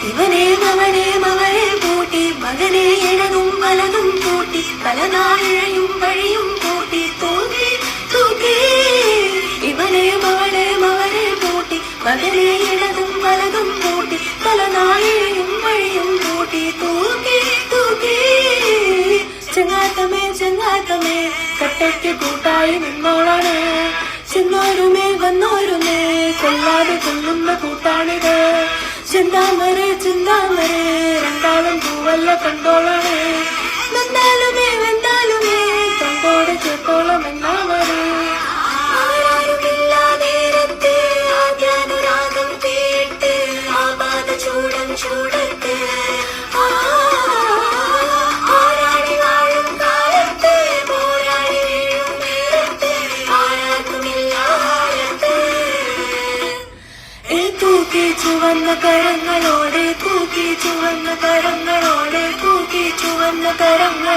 ഇവനെ മവനെ മവനെ പൂട്ടി മകനെ ഇടതും വലതും പൂട്ടി പലനാഴിയും വഴിയും പൂട്ടി തൂക്കി തൂക്കി ഇവനെ മവനെ മവനെ പൂട്ടി മകനെ ഇടതും വലതും പൂട്ടി പലനാഴിയും വഴിയും പൂട്ടി തൂക്കി തൂക്കി ചെങ്ങാത്തമേ ചെങ്ങാത്തമേ കട്ടയ്ക്ക് കൂട്ടായി നിന്നോളാണ് ചെന്നോരുമേ വന്നോരുമേ കൊല്ലാതെ കൊല്ലുന്ന കൂട്ടാണിത് ചിന്താമരേ ചിന്താമരേ രണ്ടാളും പൂവല്ല കണ്ടോളണേ വന്നാലുമേ വന്നാലുമേ തൊണ്ടോട് ചേത്തോളം എന്നാമരേ ആരാരുമില്ലാതേരത്ത് ആദ്യാനുരാഗം കേട്ട് ആപാത ചൂടം ചൂടത്ത് ആരാടി വാഴും കാലത്ത് പോരാടി വീഴും നേരത്ത് ആരാക്കുമില്ലാരത്ത് തൂക്കി ചുവന്ന കരങ്ങളോടെ തൂക്കി ചുവന്ന കരങ്ങളോടെ തൂക്കി ചുവന്ന കരങ്ങൾ